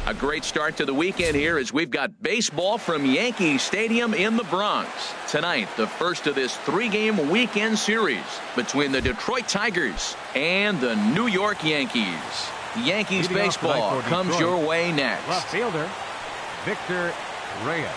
A great start to the weekend here as we've got baseball from Yankee Stadium in the Bronx. Tonight, the first of this 3-game weekend series between the Detroit Tigers and the New York Yankees. Yankees baseball comes your way next. Left fielder, Victor Reyes.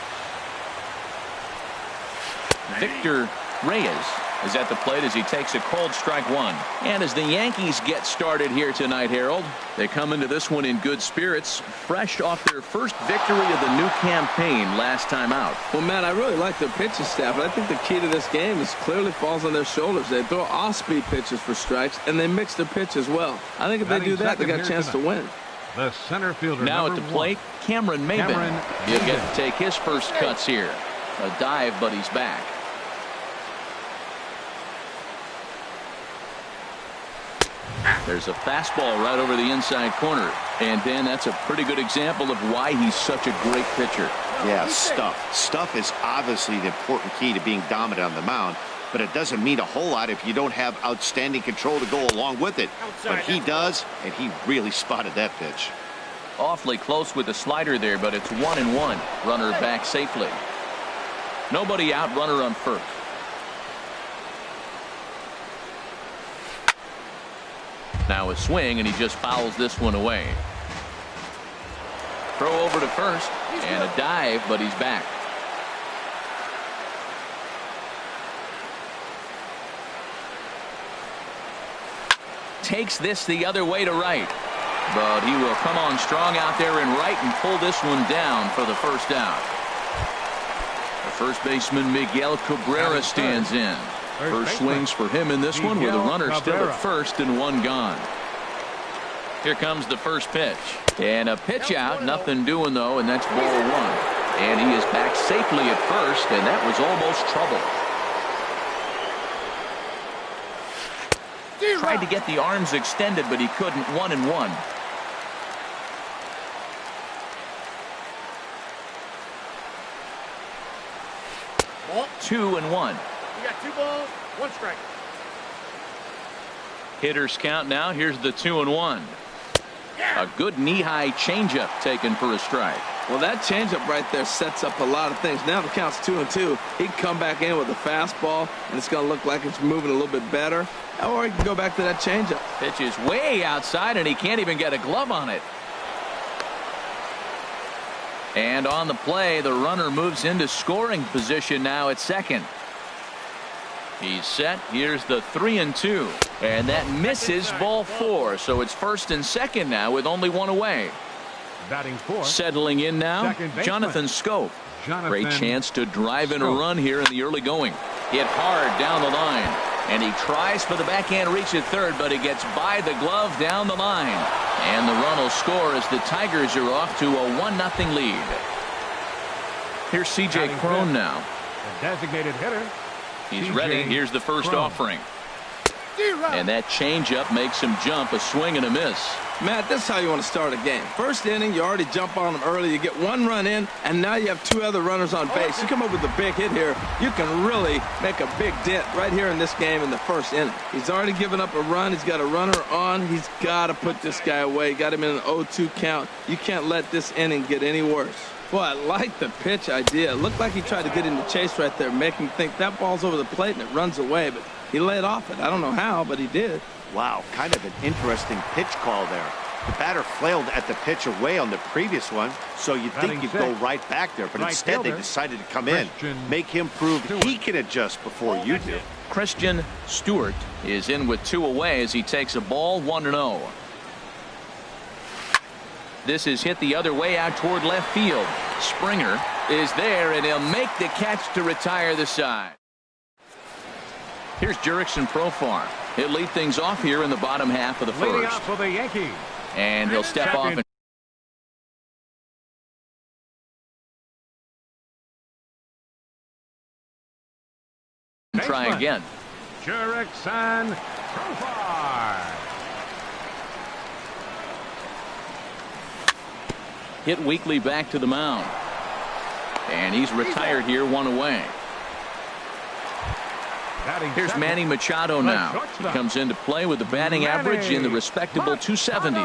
Victor Reyes is at the plate as he takes a cold strike one. And as the Yankees get started here tonight, Harold, they come into this one in good spirits, fresh off their first victory of the new campaign last time out. Well, Matt, I really like their pitching staff, and I think the key to this game is clearly falls on their shoulders. They throw off-speed pitches for strikes, and they mix their pitch as well. I think if they do that, they got a chance to win. The center fielder now at the plate, Cameron Maybin. He'll get to take his first cuts here. A dive, but he's back. There's a fastball right over the inside corner. And Ben, that's a pretty good example of why he's such a great pitcher. Yeah, stuff. Stuff is obviously the important key to being dominant on the mound, but it doesn't mean a whole lot if you don't have outstanding control to go along with it. But he does, and he really spotted that pitch. Awfully close with the slider there, but it's 1-1. Runner back safely. Nobody out, runner on first. Now a swing, and he just fouls this one away. Throw over to first, and a dive, but he's back. Takes this the other way to right. But he will come on strong out there in right and pull this one down for the first out. The first baseman, Miguel Cabrera, stands in. First swings for him in this one with a runner still at first and one gone. Here comes the first pitch. And a pitch out. Nothing doing, though, and that's ball one. And he is back safely at first, and that was almost trouble. Tried to get the arms extended, but he couldn't. 1-1. Ball. 2-1. You got 2 balls, 1 strike. Hitters count now. Here's the 2-1. A good knee-high changeup taken for a strike. Well, that changeup right there sets up a lot of things. Now the count's 2-2. He can come back in with a fastball, and it's going to look like it's moving a little bit better. Or he can go back to that changeup. Pitch is way outside, and he can't even get a glove on it. And on the play, the runner moves into scoring position now at second. He's set. Here's the 3-2. And that misses ball 4. So it's first and second now with only one away. Batting fourth. Settling in now, Jonathan Schoop. Great chance to drive in a run here in the early going. Hit hard down the line. And he tries for the backhand reach at third, but he gets by the glove down the line. And the run will score as the Tigers are off to a 1-0 lead. Here's C.J. Cron now. The designated hitter. He's ready. Here's the first offering. And that changeup makes him jump. A swing and a miss. Matt, this is how you want to start a game. First inning, you already jump on them early. You get 1 run in, and now you have 2 other runners on base. You come up with a big hit here, you can really make a big dent right here in this game in the first inning. He's already given up a run. He's got a runner on. He's got to put this guy away. Got him in an 0-2 count. You can't let this inning get any worse. Boy, I like the pitch idea. It looked like he tried to get into chase right there, make him think that ball's over the plate and it runs away, but he laid off it. I don't know how, but he did. Wow, kind of an interesting pitch call there. The batter flailed at the pitch away on the previous one, so you'd think you'd go right back there, but instead they decided to come in, make him prove he can adjust before you do. Christian Stewart is in with 2 away as he takes a ball 1-0. This is hit the other way out toward left field. Springer is there, and he'll make the catch to retire the side. Here's Jurickson Profar. He'll lead things off here in the bottom half of the Leading first. off for the Yankees. And he'll step off and try again. Jurickson Profar. Hit weakly back to the mound. And he's retired here, 1 away. Here's Manny Machado now. He comes into play with the batting average in the respectable 270s.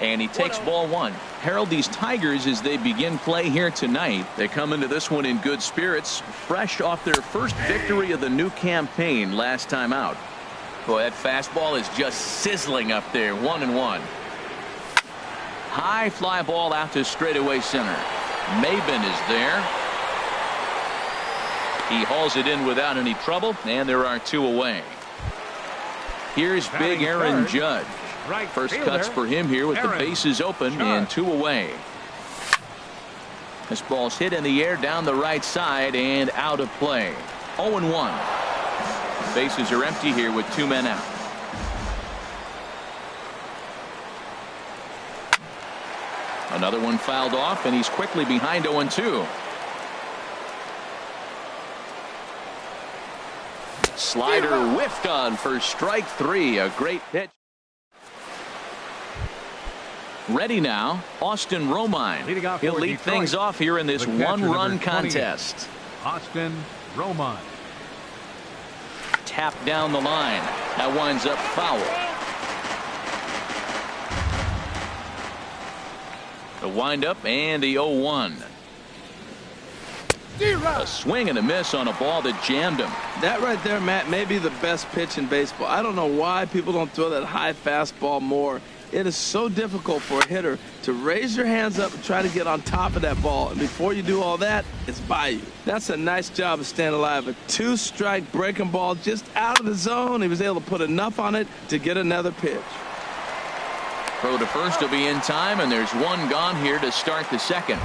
And he takes ball one. Harold, these Tigers, as they begin play here tonight, they come into this one in good spirits, fresh off their first victory of the new campaign last time out. Boy, that fastball is just sizzling up there. 1-1. High fly ball out to straightaway center. Maben is there. He hauls it in without any trouble, and there are 2 away. Here's big Aaron Judge. First cuts for him here with the bases open and 2 away. This ball's hit in the air down the right side and out of play. 0-1. Bases are empty here with 2 men out. Another one fouled off, and he's quickly behind 0-2. Slider whiffed on for strike 3. A great pitch. Ready now, Austin Romine. He'll lead things off here in this 1-run contest. Austin Romine. Tap down the line. That winds up foul. The windup and the 0-1. A swing and a miss on a ball that jammed him. That right there, Matt, may be the best pitch in baseball. I don't know why people don't throw that high fastball more. It is so difficult for a hitter to raise your hands up and try to get on top of that ball. And before you do all that, it's by you. That's a nice job of staying alive. A 2-strike breaking ball just out of the zone. He was able to put enough on it to get another pitch. Throw to first will be in time, and there's 1 gone here to start the second.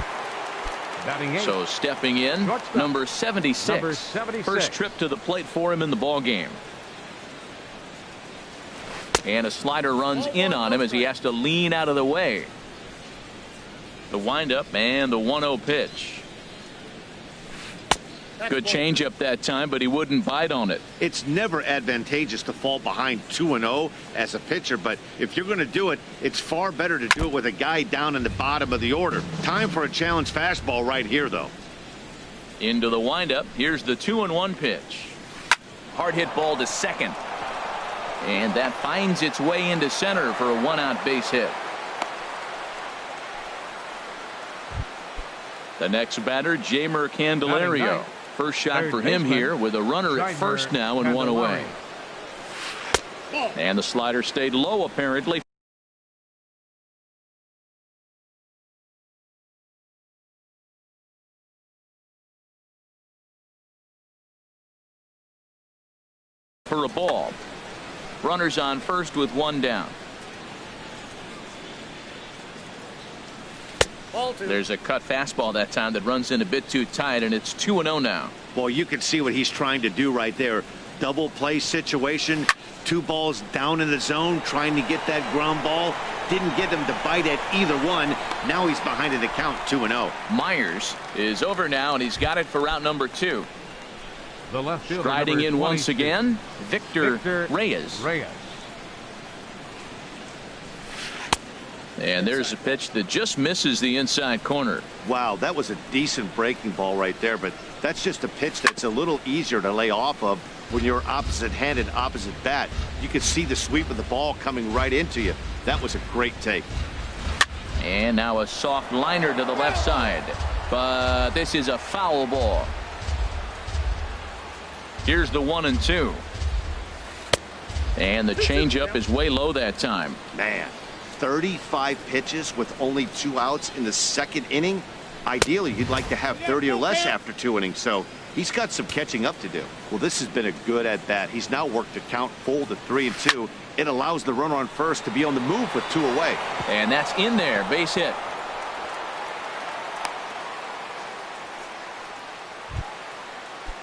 So stepping in, number 76. First trip to the plate for him in the ball game. And a slider runs in on him as he has to lean out of the way. The windup and the 1-0 pitch. Good changeup that time, but he wouldn't bite on it. It's never advantageous to fall behind 2-0 as a pitcher, but if you're going to do it, it's far better to do it with a guy down in the bottom of the order. Time for a challenge fastball right here, though. Into the windup. Here's the 2-1 pitch. Hard hit ball to second. And that finds its way into center for a 1-out base hit. The next batter, Jeimer Candelario. First shot for him here with a runner at first now and 1 away. And the slider stayed low apparently. For a ball. Runners on first with 1 down. There's a cut fastball that time that runs in a bit too tight, and it's 2-0 now. Well, you can see what he's trying to do right there. Double play situation. 2 balls down in the zone, trying to get that ground ball. Didn't get him to bite at either one. Now he's behind in the count, 2-0. Myers is over now, and he's got it for route number 2. The left fielder, striding in once again, Victor Reyes. And there's a pitch that just misses the inside corner. Wow, that was a decent breaking ball right there, but that's just a pitch that's a little easier to lay off of when you're opposite-handed, opposite bat. You can see the sweep of the ball coming right into you. That was a great take. And now a soft liner to the left side. But this is a foul ball. Here's the 1-2. And the changeup is way low that time. Man, 35 pitches with only 2 outs in the second inning. Ideally, you'd like to have 30 or less after 2 innings, so he's got some catching up to do. Well, this has been a good at-bat. He's now worked the count full to 3-2. It allows the runner on first to be on the move with 2 away. And that's in there, base hit.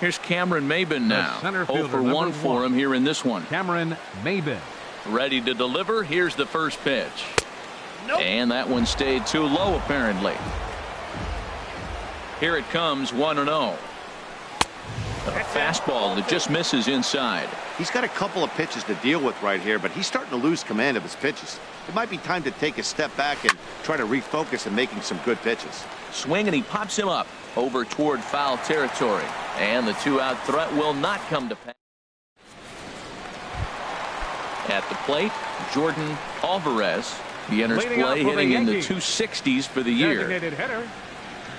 Here's Cameron Maben now. 0 for 1 for him here in this one. Cameron Maben. Ready to deliver. Here's the first pitch. Nope. And that one stayed too low apparently. Here it comes, 1-0. A fastball that just misses inside. He's got a couple of pitches to deal with right here, but he's starting to lose command of his pitches. It might be time to take a step back and try to refocus on making some good pitches. Swing, and he pops him up over toward foul territory. And the 2-out threat will not come to pass. At the plate, Jordan Alvarez. He enters Leading off play for the hitting in the Yankees. 260s for the year. Designated hitter,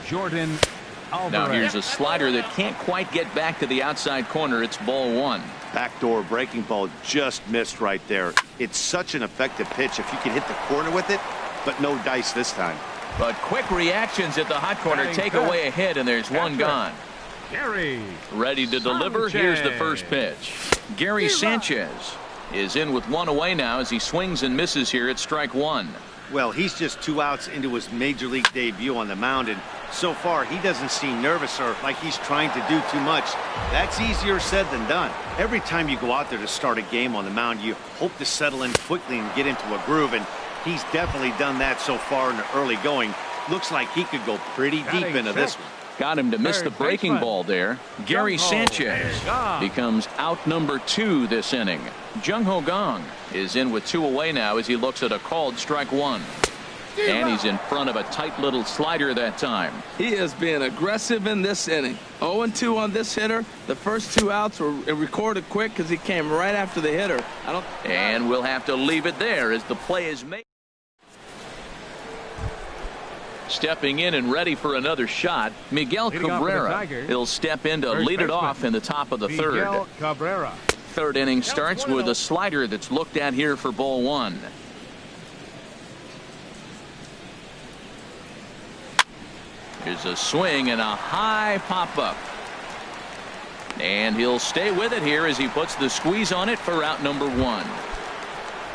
Jordan Alvarez. Now here's a slider that can't quite get back to the outside corner. It's ball one. Backdoor breaking ball just missed right there. It's such an effective pitch if you can hit the corner with it, but no dice this time. But quick reactions at the hot corner Batting take fifth. away a hit, and there's one Catcher. gone. Gary Ready to deliver. Sanchez. Here's the first pitch. Gary Sanchez is in with one away now as he swings and misses here at strike one. Well, he's just 2 outs into his major league debut on the mound, and so far he doesn't seem nervous or like he's trying to do too much. That's easier said than done. Every time you go out there to start a game on the mound, you hope to settle in quickly and get into a groove, and he's definitely done that so far in the early going. Looks like he could go pretty deep Batting into this sixth. one. Got him to miss the Third breaking baseman. ball there. Gary Jung-Ho Sanchez Gong. becomes out number 2 this inning. Jung-Ho Gong is in with 2 away now as he looks at a called strike one. And he's in front of a tight little slider that time. He is being aggressive in this inning. 0-2 on this hitter. The first 2 outs were recorded quick because he came right after the hitter. And we'll have to leave it there as the play is made. Stepping in and ready for another shot, Miguel Leading off for the Cabrera. Tigers. He'll step in to First lead it baseman, off in the top of the third. Miguel Cabrera. Third inning starts with a slider that's looked at here for ball one. There's a swing and a high pop up. And he'll stay with it here as he puts the squeeze on it for out number 1.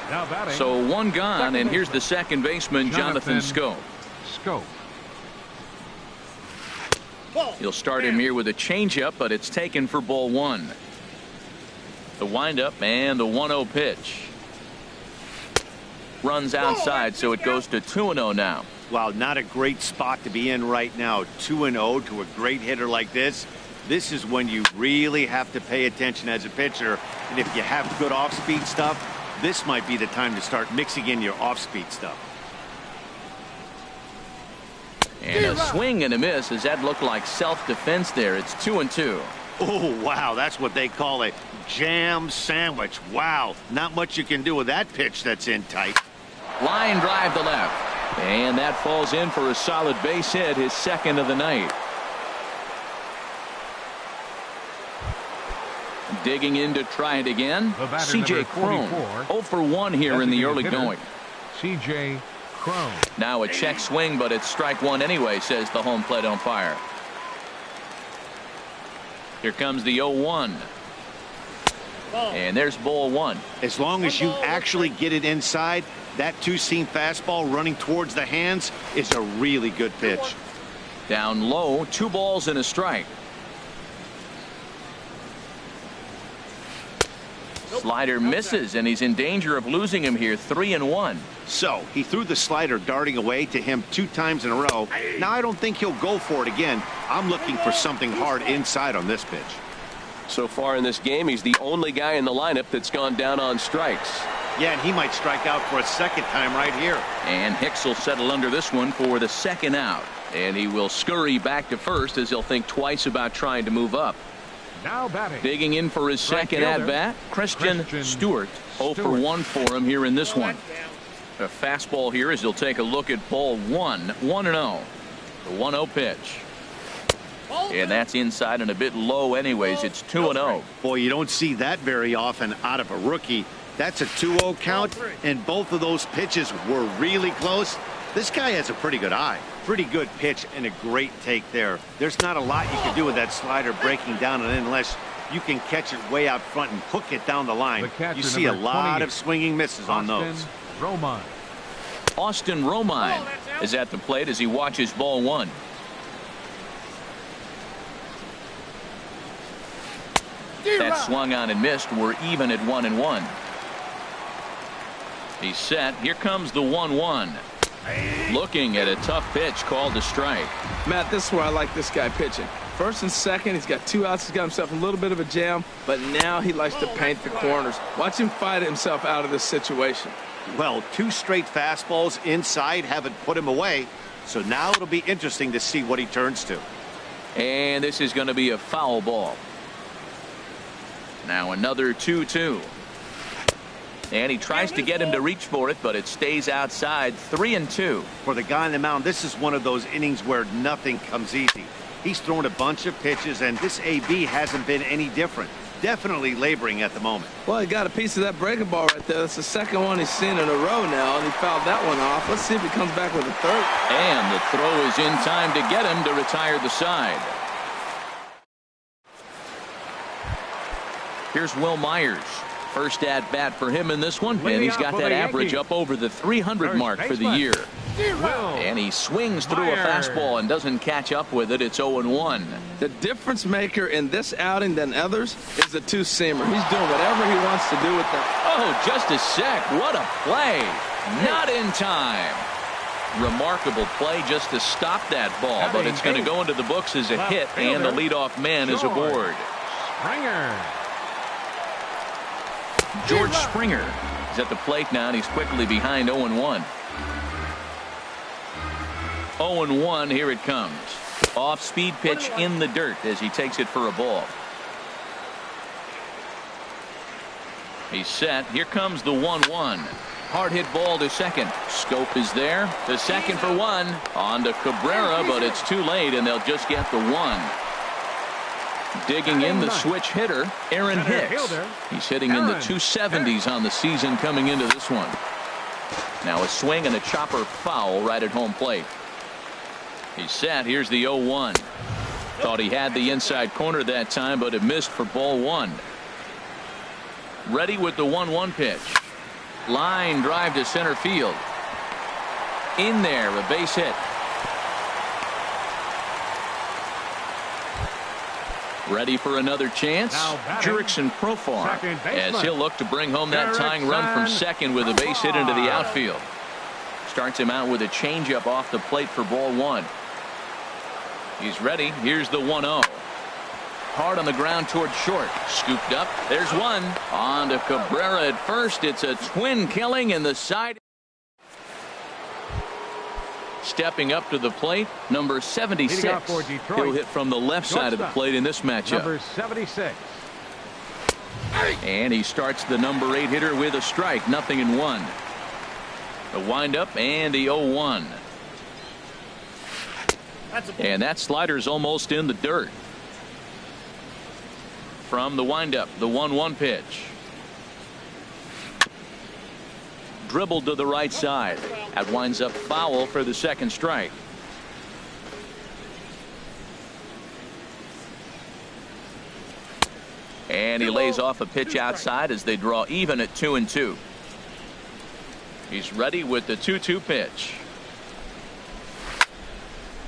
Now batting. So one gone, Second and here's baseman. the second baseman, Jonathan Schoop. Scope. He'll start him here with a changeup, but it's taken for ball one. The windup and the 1-0 pitch. Runs outside, so it goes to 2-0 now. Wow, not a great spot to be in right now. 2-0 to a great hitter like this. This is when you really have to pay attention as a pitcher. And if you have good off-speed stuff, this might be the time to start mixing in your off-speed stuff. And a swing and a miss as that looked like self-defense there. It's 2-2. Oh, wow, that's what they call a jam sandwich. Wow, not much you can do with that pitch that's in tight. Line drive to left. And that falls in for a solid base hit, his second of the night. Digging in to try it again. The batter, C.J. number Cron. 44. 0 for 1 here in the early Designated going. hitter, C.J. Cron. Now a check swing, but it's strike one anyway, says the home plate umpire. Here comes the 0-1. And there's ball one. As long as you actually get it inside, that two-seam fastball running towards the hands is a really good pitch. Down low, 2 balls and a strike. Slider misses, and he's in danger of losing him here. 3-1. So he threw the slider darting away to him 2 times in a row. Now I don't think he'll go for it again. I'm looking for something hard inside on this pitch. So far in this game, he's the only guy in the lineup that's gone down on strikes. Yeah, and he might strike out for a second time right here. And Hicks will settle under this one for the second out. And he will scurry back to first as he'll think twice about trying to move up. Now batting. Digging in for his Right second fielder, at-bat, Christian Stewart. 0 for 1 for him here in this one. A fastball here as he'll take a look at ball 1. 1-0. The 1-0 pitch. And that's inside and a bit low anyways. It's 2-0. Boy, you don't see that very often out of a rookie. That's a 2-0 count, and both of those pitches were really close. This guy has a pretty good eye. Pretty good pitch and a great take there. There's not a lot you can do with that slider breaking down and in unless you can catch it way out front and hook it down the line. The catcher, You see a number lot 28, of swinging misses on those. Austin Romine. Austin Romine is at the plate as he watches ball 1. That swung on and missed. We're even at 1-1. He's set. Here comes the 1-1. Looking at a tough pitch called a strike. Matt, this is where I like this guy pitching. First and second, he's got 2 outs. He's got himself a little bit of a jam, but now he likes to paint the corners. Watch him fight himself out of this situation. Well, 2 straight fastballs inside haven't put him away. So now it'll be interesting to see what he turns to. And this is going to be a foul ball. Now another 2-2. And he tries to get him to reach for it, but it stays outside. 3-2. For the guy on the mound, this is one of those innings where nothing comes easy. He's thrown a bunch of pitches, and this AB hasn't been any different. Definitely laboring at the moment. Well, he got a piece of that breaking ball right there. That's the second one he's seen in a row now, and he fouled that one off. Let's see if he comes back with a third. And the throw is in time to get him to retire the side. Here's Will Myers. First at bat for him in this one, and he's got that average up over the 300 mark for the year. And he swings through a fastball and doesn't catch up with it. It's 0-1. The difference maker in this outing than others is the two-seamer. He's doing whatever he wants to do with that. Oh, just a sec. What a play. Not in time. Remarkable play just to stop that ball, but it's going to go into the books as a hit, and the leadoff man is aboard. Springer. George Springer is at the plate now, and he's quickly behind 0-1. 0-1, here it comes. Off-speed pitch in the dirt as he takes it for a ball. He's set. Here comes the 1-1. Hard hit ball to second. Scope is there. To second for one. On to Cabrera, but it's too late, and they'll just get the one. Digging in the switch hitter, Aaron Hicks. He's hitting in the 270s on the season coming into this one. Now a swing and a chopper foul right at home plate. He's set. Here's the 0-1. Thought he had the inside corner that time, but it missed for ball one. Ready with the 1-1 pitch. Line drive to center field. In there, a base hit. Ready for another chance. Jurickson Profar as he'll look to bring home that tying run from second with a base hit into the outfield. Starts him out with a changeup off the plate for ball one. He's ready. Here's the 1-0. Hard on the ground toward short. Scooped up. There's one. On to Cabrera at first. It's a twin killing in the side. Stepping up to the plate, number 76. He'll hit from the left side of the plate in this matchup. Number 76. And he starts the number 8 hitter with a strike. 0-1. The windup and the 0-1. And that slider's almost in the dirt. From the windup, the 1-1 pitch. Dribbled to the right side. That winds up foul for the second strike. And he lays off a pitch outside as they draw even at 2-2. He's ready with the 2-2 pitch.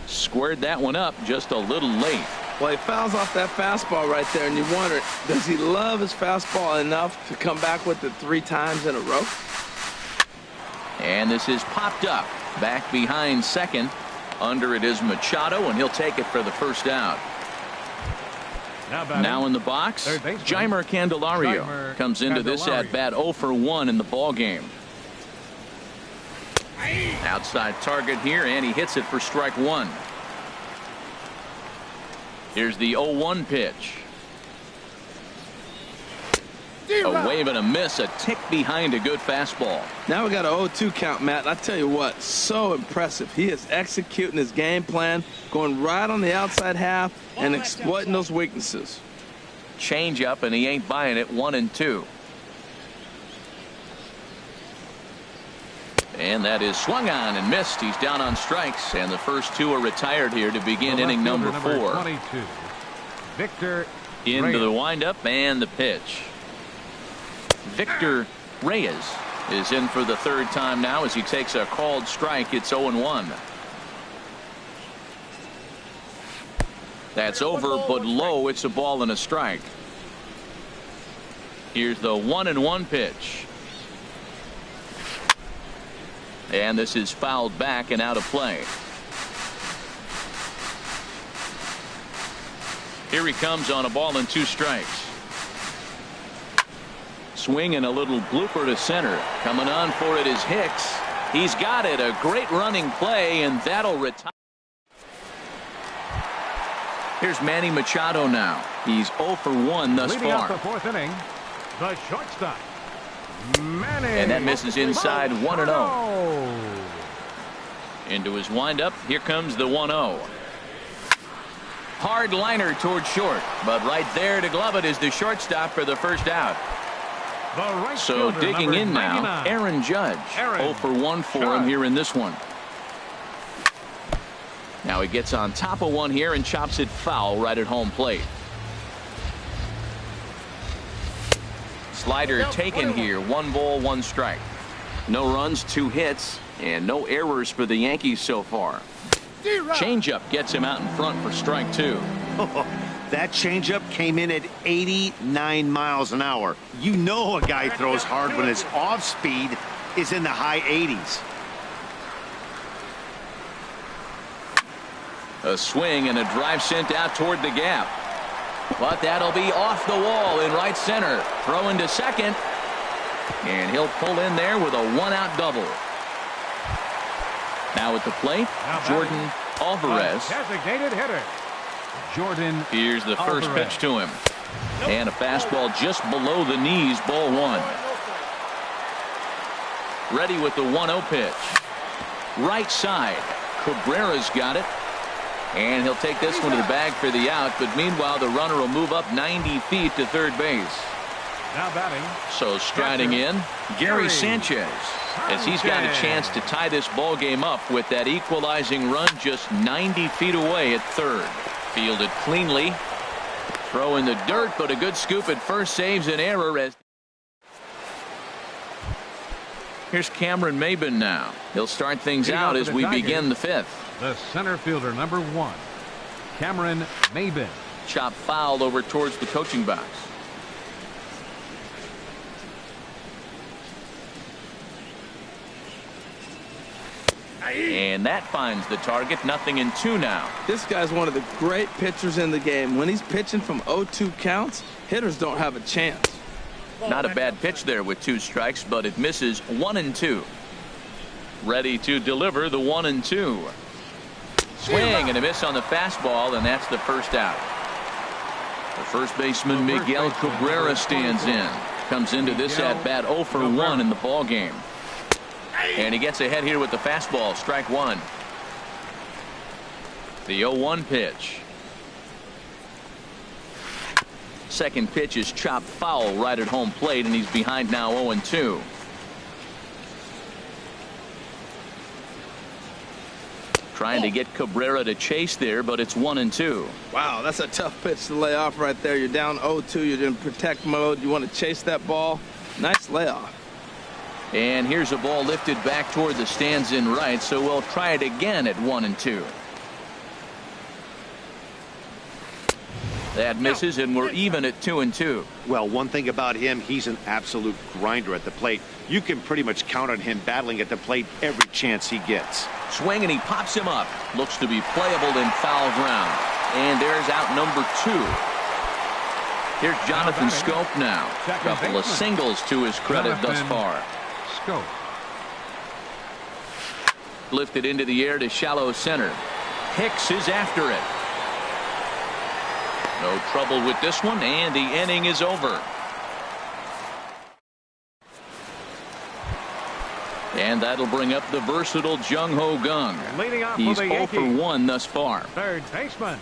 Squared that one up just a little late. Well, he fouls off that fastball right there, and you wonder, does he love his fastball enough to come back with it 3 times in a row? And this is popped up. Back behind second. Under it is Machado, and he'll take it for the first out. Now in the box, Jeimer Candelario comes into this at bat 0 for 1 in the ball game. Outside target here, and he hits it for strike one. Here's the 0-1 pitch. A wave and a miss, a tick behind a good fastball. Now we got an 0-2 count, Matt. I tell you what, so impressive. He is executing his game plan, going right on the outside half and exploiting those weaknesses. Change up, and he ain't buying it. 1-2. And that is swung on and missed. He's down on strikes, and the first 2 are retired here to begin inning number 4. 22. Victor into Reyes. the windup and the pitch. Victor Reyes is in for the 3rd time now as he takes a called strike. It's 0-1. That's over, but low. It's a ball and a strike. Here's the 1-1 pitch. And this is fouled back and out of play. Here he comes on a ball and 2 strikes. Swing and a little blooper to center. Coming on for it is Hicks. He's got it. A great running play, and that'll retire. Here's Manny Machado now. He's 0 for 1 thus Leading far. up the 4th inning, the shortstop, Manning. And that misses inside 1-0. Oh. Into his windup. Here comes the 1-0. Hard liner towards short, but right there to glove it is the shortstop for the first out. The right So fielder, digging number in now, 99. Aaron Judge. Aaron 0 for 1 for him Judge. here in this one. Now he gets on top of one here and chops it foul right at home plate. Slider taken here. 1 ball, 1 strike. No runs, 2 hits, and no errors for the Yankees so far. Changeup gets him out in front for strike 2. That changeup came in at 89 miles an hour. You know a guy throws hard when his off speed is in the high 80s. A swing and a drive sent out toward the gap. But that'll be off the wall in right center. Throw into second. And he'll pull in there with a 1-out double. Now at the plate, Jordan Alvarez. Designated hitter. Jordan. Here's the first Alvarez. pitch to him. And a fastball just below the knees, ball 1. Ready with the 1-0 pitch. Right side. Cabrera's got it. And he'll take this one to the bag for the out. But meanwhile, the runner will move up 90 feet to third base. Now batting. So striding in, Gary Sanchez, as he's got a chance to tie this ball game up with that equalizing run just 90 feet away at third. Fielded cleanly. Throw in the dirt, but a good scoop at first saves an error. As here's Cameron Maybin now. He'll start things out as we begin the 5th. The center fielder, number 1, Cameron Maybin. Chop foul over towards the coaching box. And that finds the target. 0-2 now. This guy's one of the great pitchers in the game. When he's pitching from 0-2 counts, hitters don't have a chance. Not a bad pitch there with 2 strikes, but it misses 1-2. Ready to deliver the 1-2. Swing and a miss on the fastball, and that's the first out. The first baseman Miguel Cabrera stands in. Comes into this at bat 0 for 1 in the ball game. And he gets ahead here with the fastball. Strike 1. The 0-1 pitch. Second pitch is chopped foul right at home plate, and he's behind now 0-2. Trying to get Cabrera to chase there, but it's 1-2. Wow, that's a tough pitch to lay off right there. You're down 0-2. You're in protect mode. You want to chase that ball. Nice layoff. And here's a ball lifted back toward the stands in right, so we'll try it again at 1-2. That misses, and we're even at 2-2. Well, one thing about him, he's an absolute grinder at the plate. You can pretty much count on him battling at the plate every chance he gets. Swing, and he pops him up. Looks to be playable in foul ground. And there's out number 2. Here's Jonathan Scope now. Couple of singles to his credit thus far. Scope. Lifted into the air to shallow center. Hicks is after it. No trouble with this one, and the inning is over. And that'll bring up the versatile Jung Ho Kang. Leading off He's for the 0 for Yankees. 1 thus far. Third baseman,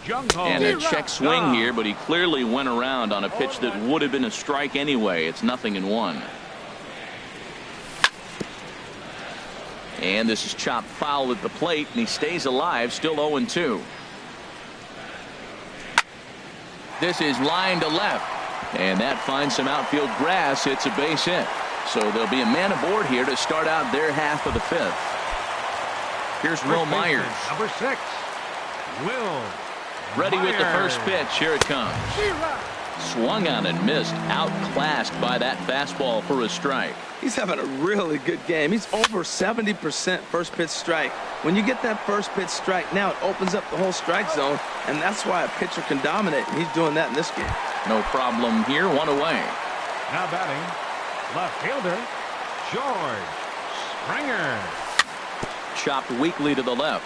Jung Ho. And a check swing here, but he clearly went around on a pitch that would have been a strike anyway. It's 0-1. And this is chopped foul at the plate, and he stays alive, still 0-2. This is line to left, and that finds some outfield grass. It's a base hit. So there'll be a man aboard here to start out their half of the 5th. Here's Will Myers. Number 6, Will. Ready with the Myers. first pitch. Here it comes. Swung on and missed. Outclassed by that fastball for a strike. He's having a really good game. He's over 70% first pitch strike. When you get that first pitch strike, now it opens up the whole strike zone, and that's why a pitcher can dominate, and he's doing that in this game. No problem here. 1 away. Now batting, left fielder, George Springer. Chopped weakly to the left.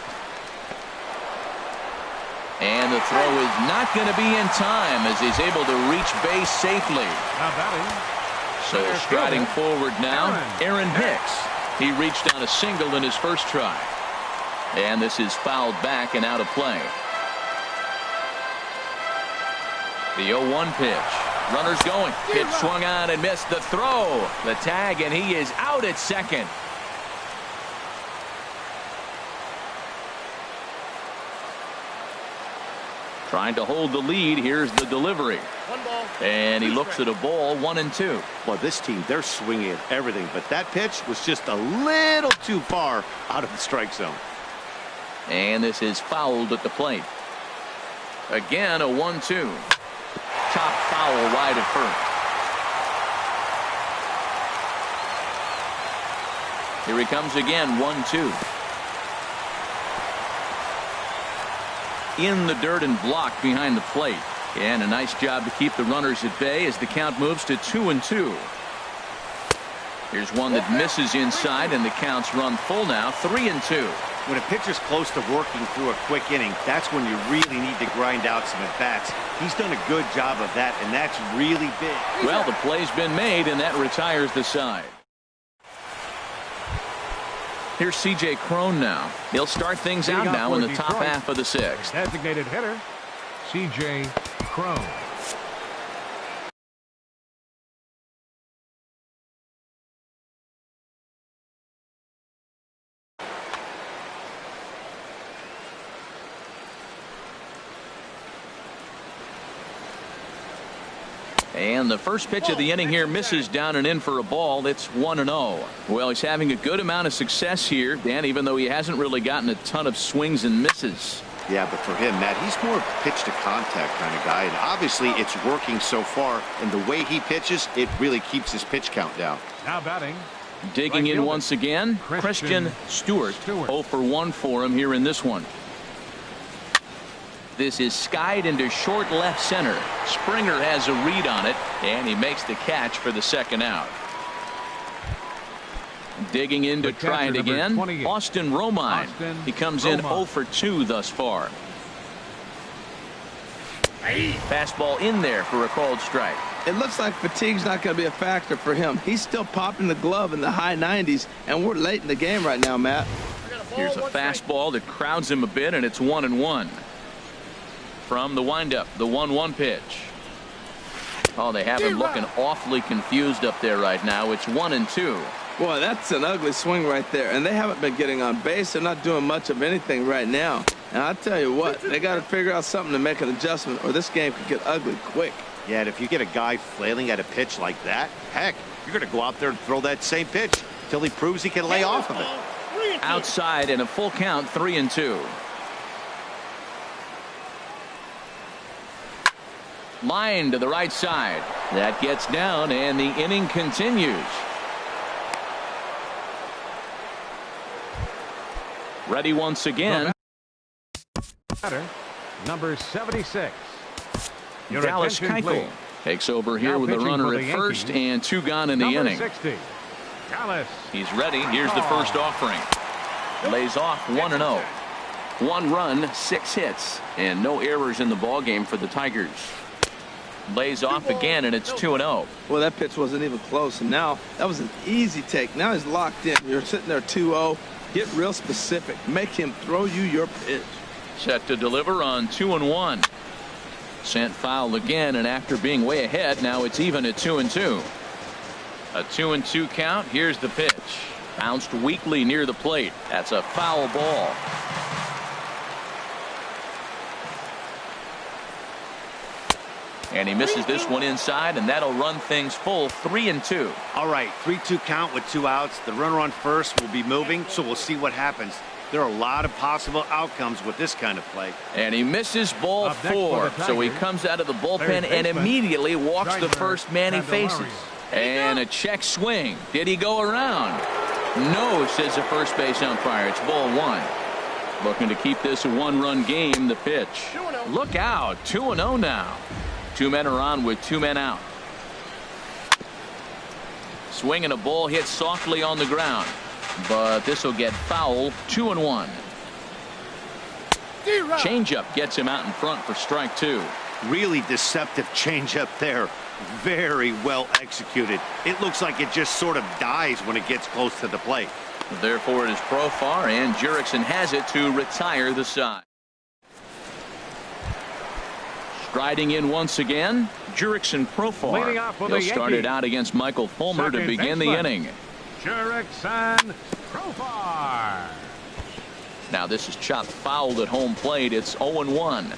And the throw is not going to be in time as he's able to reach base safely. Now batting, So striding forward now, Aaron Hicks. He reached on a single in his first try. And this is fouled back and out of play. The 0-1 pitch. Runners going. Pitch swung on and missed. The throw. The tag, and he is out at second. Trying to hold the lead. Here's the delivery. And he looks at a ball, 1-2. Well, this team, they're swinging at everything, but that pitch was just a little too far out of the strike zone. And this is fouled at the plate. Again, a 1-2. Top foul wide of first. Here he comes again, 1-2. In the dirt and blocked behind the plate. And a nice job to keep the runners at bay as the count moves to 2-2. Here's one that misses inside, and the counts run full now, 3-2. When a pitcher's close to working through a quick inning, that's when you really need to grind out some at-bats. He's done a good job of that, and that's really big. Well, the play's been made, and that retires the side. Here's C.J. Cron now. He'll start things out now in the top half of the sixth. Designated hitter, C.J. Cron. And the first pitch of the inning here misses down and in for a ball. It's 1-0. Well, he's having a good amount of success here, Dan, even though he hasn't really gotten a ton of swings and misses. Yeah, but for him, Matt, he's more of a pitch to contact kind of guy, and obviously it's working so far, and the way he pitches, it really keeps his pitch count down. Now batting. Digging in once again, Christian Stewart. 0 for 1 for him here in this one. This is skied into short left center. Springer has a read on it, and he makes the catch for the second out. Digging in to try it again, Austin Romine. He comes in 0 for 2 thus far. Fastball in there for a called strike. It looks like fatigue's not going to be a factor for him. He's still popping the glove in the high 90s, and we're late in the game right now, Matt. Here's a fastball that crowds him a bit, and it's 1-1. From the windup, the 1-1 pitch. Oh, they have him looking awfully confused up there right now. It's 1-2. Boy, that's an ugly swing right there. And they haven't been getting on base. They're not doing much of anything right now. And I'll tell you what, they got to figure out something to make an adjustment, or this game could get ugly quick. Yeah, and if you get a guy flailing at a pitch like that, heck, you're going to go out there and throw that same pitch till he proves he can lay off of it. Outside in a full count, 3-2. Line to the right side. That gets down, and the inning continues. Ready once again. Number 76. Dallas Keuchel takes over here with a runner at first and 2 gone in the inning. 60. Dallas. He's ready. Here's the first offering. Lays off 1-0. 1 run, 6 hits, and no errors in the ball game for the Tigers. Lays off again, and it's 2-0. Well, that pitch wasn't even close, and now that was an easy take. Now he's locked in. You're sitting there 2-0. Get real specific. Make him throw you your pitch. Set to deliver on 2-1. Sent foul again, and after being way ahead, now it's even at 2-2. A 2-2 count. Here's the pitch. Bounced weakly near the plate. That's a foul ball. And he misses this one inside, and that'll run things full, 3-2. All right, 3-2 count with 2 outs. The runner on first will be moving, so we'll see what happens. There are a lot of possible outcomes with this kind of play. And he misses ball 4, so he comes out of the bullpen and immediately walks the first man he faces. And a check swing. Did he go around? No, says the first base umpire. It's ball 1. Looking to keep this a 1-run game. The pitch. Look out, 2-0 now. 2 men are on with 2 men out. Swinging a ball hit softly on the ground, but this will get foul. 2-1. Changeup gets him out in front for strike 2. Really deceptive changeup there. Very well executed. It looks like it just sort of dies when it gets close to the plate. Therefore, it is Profar, and Jurickson has it to retire the side. Striding in once again, Jurickson Profar. He'll start it out against Michael Fulmer to begin the inning. Jurickson Profar. Now this is chopped foul at home plate. It's 0-1.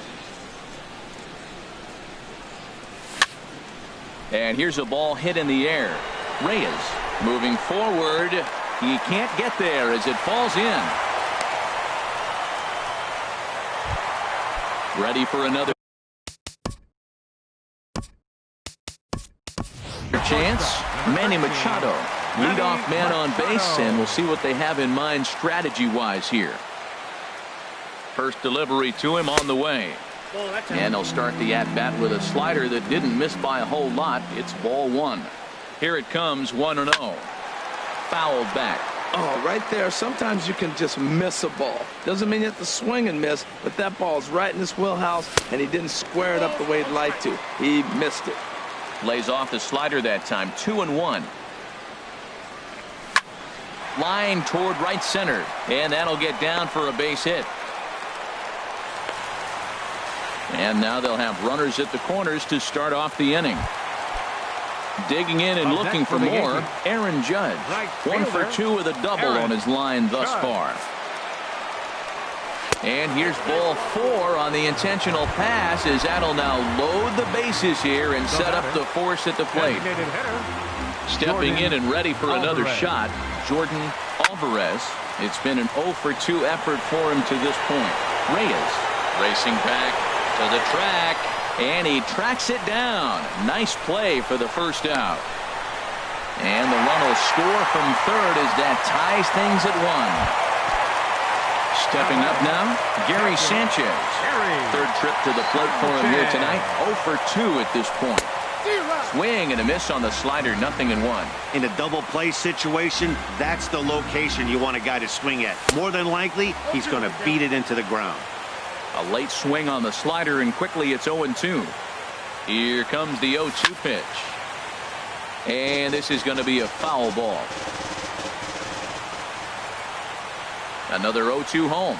And here's a ball hit in the air. Reyes moving forward. He can't get there as it falls in. Ready for another chance. Manny Machado, leadoff man on base, and we'll see what they have in mind strategy-wise here. First delivery to him on the way. And they'll start the at-bat with a slider that didn't miss by a whole lot. It's ball one. Here it comes, 1-0. Fouled back. Oh, right there. Sometimes you can just miss a ball. Doesn't mean you have to swing and miss, but that ball's right in his wheelhouse, and he didn't square it up the way he'd like to. He missed it. Lays off the slider that time. 2-1. Line toward right center, and that'll get down for a base hit. And now they'll have runners at the corners to start off the inning. Digging in and looking for more, Aaron Judge. 1 for 2 with a double on his line thus far. And here's ball 4 on the intentional pass, as that'll now load the bases here and set up the force at the plate. Stepping in and ready for another shot, Jordan Alvarez. It's been an 0 for 2 effort for him to this point. Reyes racing back to the track, and he tracks it down. Nice play for the first out. And the run will score from third as that ties things at 1. Stepping up now, Gary Sanchez. Third trip to the plate for him here tonight. 0 for 2 at this point. Swing and a miss on the slider, 0-1. In a double play situation, that's the location you want a guy to swing at. More than likely, he's going to beat it into the ground. A late swing on the slider, and quickly it's 0-2. Here comes the 0-2 pitch. And this is going to be a foul ball. Another 0-2 home.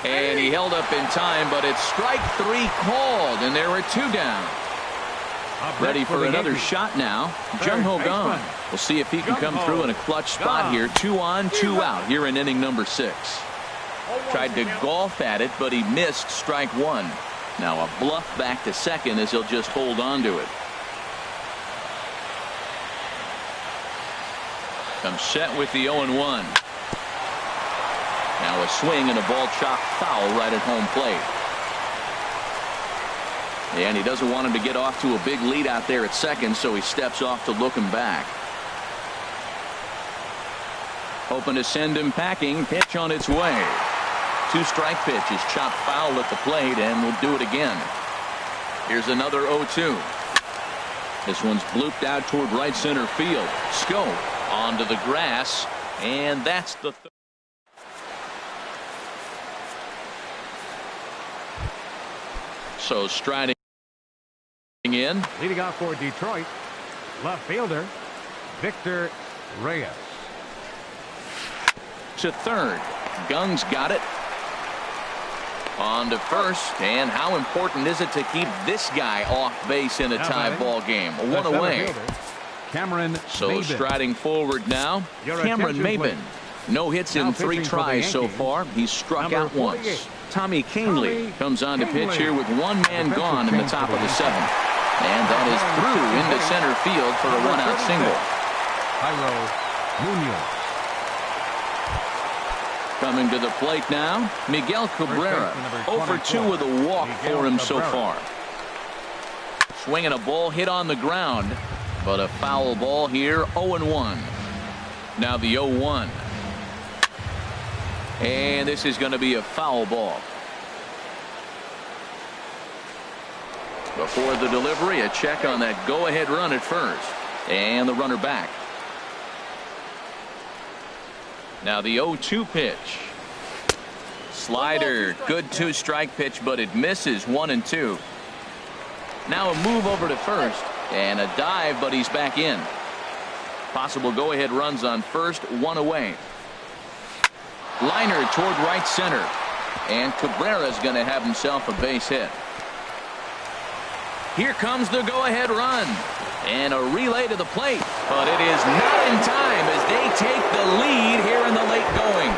And he held up in time, but it's strike 3 called, and there are 2 down. Ready for another shot now. Jung Ho Kang. We'll see if he can come through in a clutch spot here. 2 on, 2 out here in inning number 6. Tried to golf at it, but he missed strike 1. Now a bluff back to second as he'll just hold on to it. Comes set with the 0-1. Now a swing and a ball chopped foul right at home plate. And he doesn't want him to get off to a big lead out there at second, so he steps off to look him back. Hoping to send him packing. Pitch on its way. 2-strike pitch is chopped foul at the plate, and we'll do it again. Here's another 0-2. This one's blooped out toward right center field. Schoop onto the grass, and that's the third. So striding in. Leading off for Detroit, left fielder Victor Reyes. To third. Gung's got it. On to first, and how important is it to keep this guy off base in a tie ball game? 1 away. Cameron So Maybin. striding forward now, Cameron Maybin. No hits in 3 tries so far. He's struck out once. Tommy Kahnle comes on to pitch here with 1 man gone in the top of the 7th. And that is through into center field for a 1-out single. Jairo Munoz. Coming to the plate now, Miguel Cabrera. 0 for 2 with a walk for him so far. Swinging a ball hit on the ground, but a foul ball here. 0-1. Now the 0-1. And this is going to be a foul ball. Before the delivery, a check on that go-ahead run at first. And the runner back. Now the 0-2 pitch. Slider. Good 2-strike pitch, but it misses. 1-2. Now a move over to first. And a dive, but he's back in. Possible go-ahead runs on first, one away. Liner toward right center. And Cabrera's going to have himself a base hit. Here comes the go-ahead run. And a relay to the plate. But it is not in time as they take the lead here in the late going.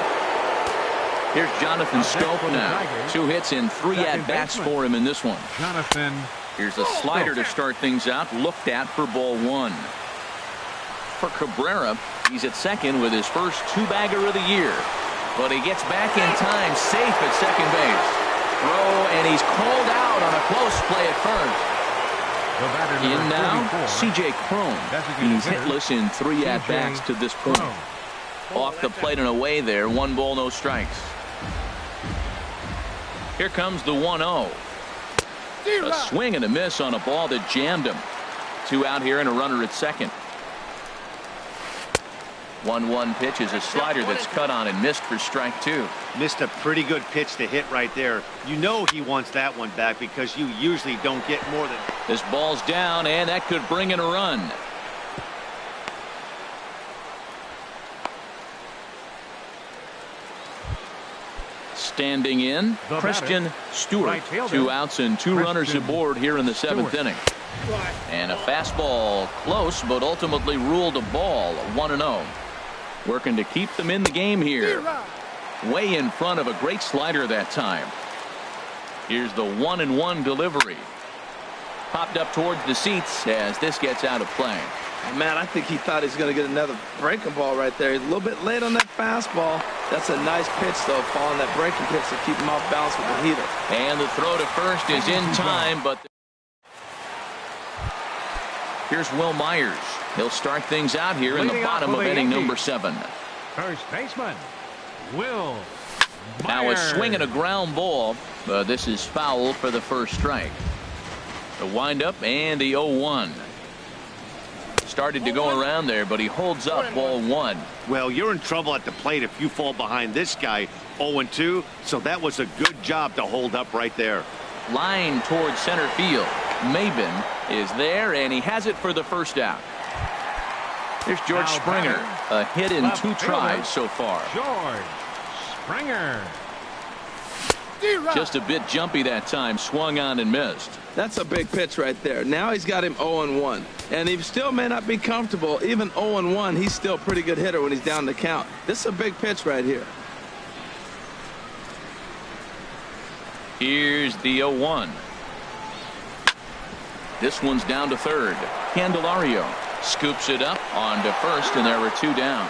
Here's Jonathan Schoop now. 2 hits and 3 at-bats for him in this one. Jonathan. Here's a slider to start things out. Looked at for ball 1. For Cabrera, he's at second with his first 2-bagger of the year. But he gets back in time, safe at second base. Throw, and he's called out on a close play at first. In now, C.J. Cron. He's hitless in 3 at-bats to this point. Off the plate and away there, 1 ball, no strikes. Here comes the 1-0. A swing and a miss on a ball that jammed him. 2 out here and a runner at second. 1-1 pitch is a slider that's cut on and missed for strike 2. Missed a pretty good pitch to hit right there. You know he wants that one back because you usually don't get more than. This ball's down, and that could bring in a run. Standing in, Christian Stewart. 2 outs and 2 runners aboard here in the 7th inning. And a fastball close, but ultimately ruled a ball. 1-0. Working to keep them in the game here. Way in front of a great slider that time. Here's the 1-1 delivery. Popped up towards the seats as this gets out of play. Man, I think he thought he's going to get another breaking ball right there. He's a little bit late on that fastball. That's a nice pitch, though, following that breaking pitch to keep him off balance with the heater. And the throw to first is in time, but here's Wil Myers. He'll start things out here in the bottom of inning number 7. First baseman, Wil Myers. Now a swing and a ground ball, but this is foul for the first strike. The windup and the 0-1. Started to go around there, but he holds up ball 1. Well, you're in trouble at the plate if you fall behind this guy 0-2, so that was a good job to hold up right there. Line towards center field. Maben is there, and he has it for the first out. Here's George Springer. A hit in 2 tries so far. George Springer. Just a bit jumpy that time. Swung on and missed. That's a big pitch right there. Now he's got him 0-1. And he still may not be comfortable. Even 0-1, he's still a pretty good hitter when he's down the count. This is a big pitch right here. Here's the 0-1. This one's down to third. Candelario scoops it up onto first, and there were 2 down.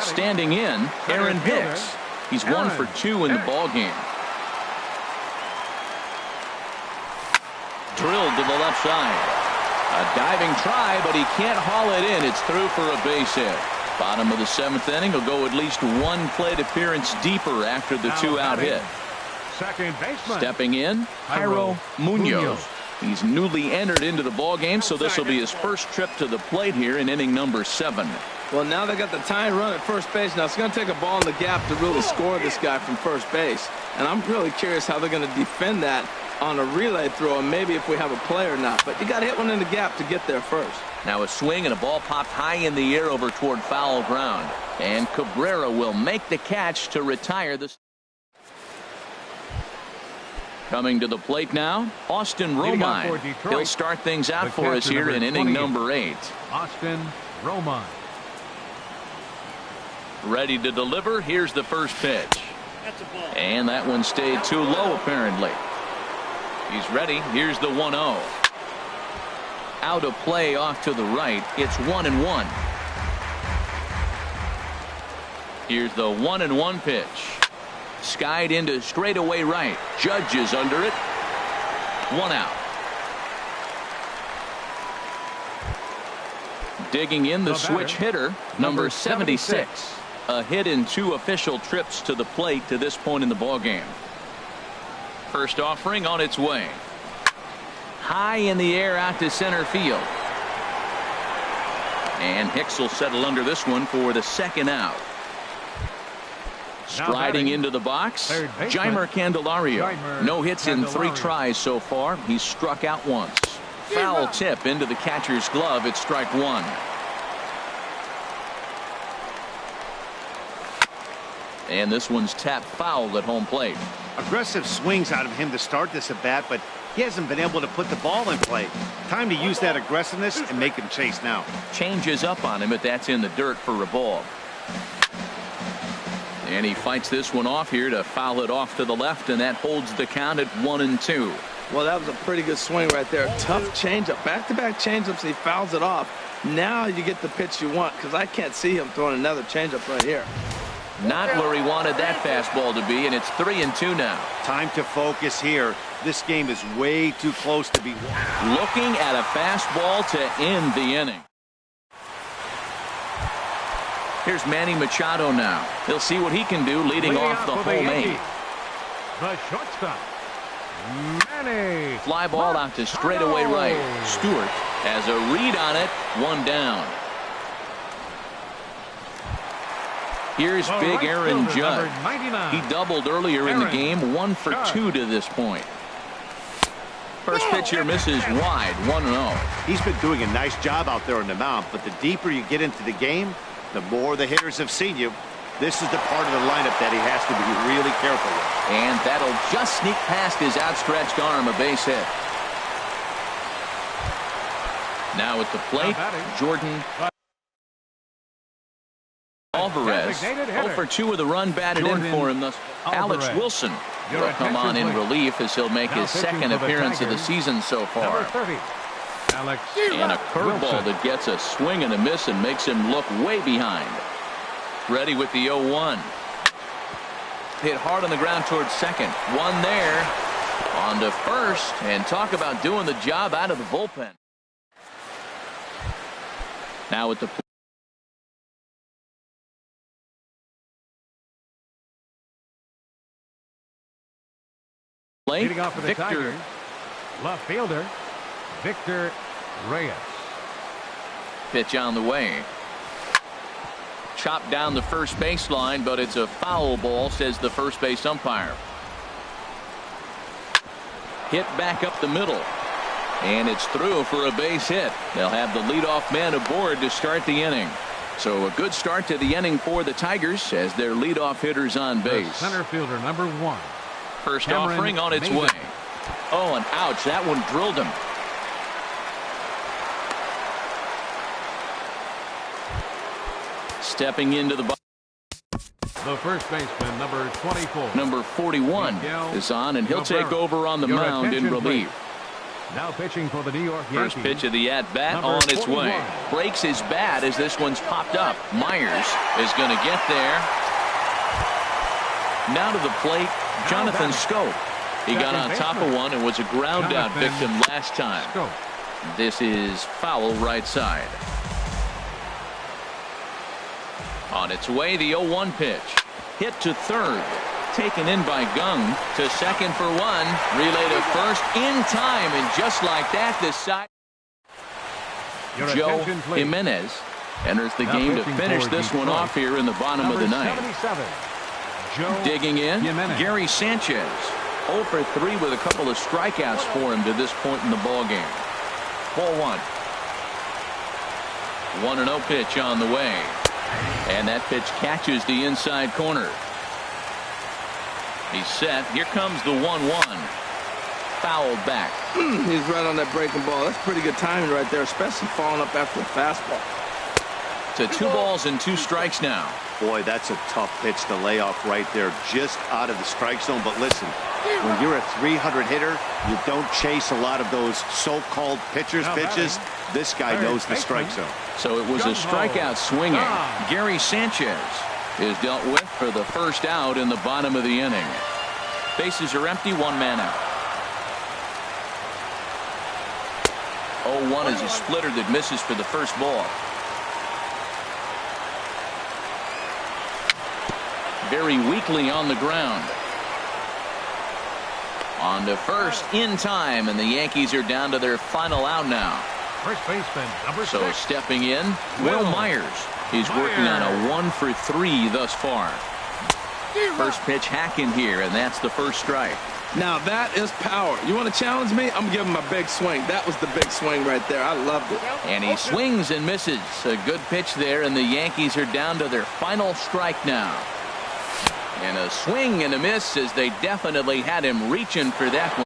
Standing in, Aaron Hicks. He's 1 for 2 in the ball game. Drilled to the left side. A diving try, but he can't haul it in. It's through for a base hit. Bottom of the 7th inning. He'll go at least 1 plate appearance deeper after the 2-out hit. Second baseman. Stepping in, Jairo Munoz. He's newly entered into the ball game, so this will be his first trip to the plate here in inning number 7. Well, now they got the tying run at first base. Now it's going to take a ball in the gap to really score this guy from first base. And I'm really curious how they're going to defend that on a relay throw, and maybe if we have a play or not. But you got to hit one in the gap to get there first. Now a swing and a ball popped high in the air over toward foul ground. And Cabrera will make the catch to retire this. Coming to the plate now, Austin Romine. He'll start things out for us here in inning number 8. Austin Romine. Ready to deliver. Here's the first pitch. And that one stayed too low apparently. He's ready. Here's the 1-0. Out of play off to the right. It's 1-1. Here's the 1-1 pitch. Skied into straightaway right. Judge is under it. 1 out. Digging in the switch hitter, number 76. A hit in 2 official trips to the plate to this point in the ballgame. First offering on its way. High in the air out to center field. And Hicks will settle under this one for the 2nd out. Striding into the box, Jeimer Candelario. No hits in 3 tries so far. He's struck out once. Foul tip into the catcher's glove. It's strike 1. And this one's tapped foul at home plate. Aggressive swings out of him to start this at bat, but he hasn't been able to put the ball in play. Time to use that aggressiveness and make him chase now. Changes up on him, but that's in the dirt for a ball. And he fights this one off here to foul it off to the left, and that holds the count at 1-2. Well, that was a pretty good swing right there. Tough changeup. Back-to-back changeups, he fouls it off. Now you get the pitch you want, because I can't see him throwing another changeup right here. Not where he wanted that fastball to be, and it's 3-2 now. Time to focus here. This game is way too close to be won. Looking at a fastball to end the inning. Here's Manny Machado now. He'll see what he can do leading off the home 8. The shortstop, Manny. Fly ball out to straightaway right. Stewart has a read on it. 1 down. Here's big Aaron Judge. He doubled earlier in the game. 1 for 2 to this point. First pitch here misses wide. 1-0. He's been doing a nice job out there on the mound, but the deeper you get into the game, the more the hitters have seen you. This is the part of the lineup that he has to be really careful with. And that'll just sneak past his outstretched arm, a base hit. Now at the plate, Jordan Alvarez. 0 for 2 with a run batted in for him thus. Alex Wilson will come on in relief as he'll make his second appearance of the season so far. And a curveball that gets a swing and a miss and makes him look way behind. Ready with the 0-1. Hit hard on the ground towards second. 1 there. On to first. And talk about doing the job out of the bullpen. Now at the plate, leading off for the Victor. Tigers, left fielder, Victor Reyes. Pitch on the way. Chopped down the first baseline, but it's a foul ball, says the first base umpire. Hit back up the middle. And it's through for a base hit. They'll have the leadoff man aboard to start the inning. So a good start to the inning for the Tigers as their leadoff hitters on base. The center fielder, number 1. First Cameron offering on its Mason. way. Oh, and ouch, that one drilled him. Stepping into the box. The first baseman, number 24. Number 41 is on, and he'll take over on the mound in relief. Now pitching for the New York Yankees. First pitch of the at-bat on its 41. way. Breaks his bat as this one's popped up. Myers is going to get there. Now to the plate, Jonathan Schoop. He got on top of one and was a ground-out victim last time. This is foul right side. On its way, the 0-1 pitch. Hit to third. Taken in by Gung to second for 1. Relay to first in time, and just like that, this side. Joe Jimenez enters the game to finish this one off here in the bottom of the ninth. Digging in, Gary Sanchez. 0 for 3 with a couple of strikeouts for him to this point in the ballgame. 4-1. 1-0 pitch on the way. And that pitch catches the inside corner. He's set. Here comes the 1-1. Fouled back. He's right on that breaking ball. That's pretty good timing right there, especially falling up after a fastball. To 2 balls and 2 strikes now. Boy, that's a tough pitch to lay off right there, just out of the strike zone. But listen, when you're a 300 hitter, you don't chase a lot of those so-called pitchers' pitches. This guy knows the strike zone. So it was a strikeout swinging. Gary Sanchez is dealt with for the first out in the bottom of the inning. Bases are empty, 1 man out. 0-1 is a splitter that misses for the first ball. Very weakly on the ground. On to first in time, and the Yankees are down to their final out now. First baseman, number 6. So stepping in, Will Myers. He's working on a 1 for 3 thus far. First pitch hacking here, and that's the first strike. Now that is power. You want to challenge me? I'm giving him a big swing. That was the big swing right there. I loved it. And he swings and misses. A good pitch there, and the Yankees are down to their final strike now. And a swing and a miss, as they definitely had him reaching for that one.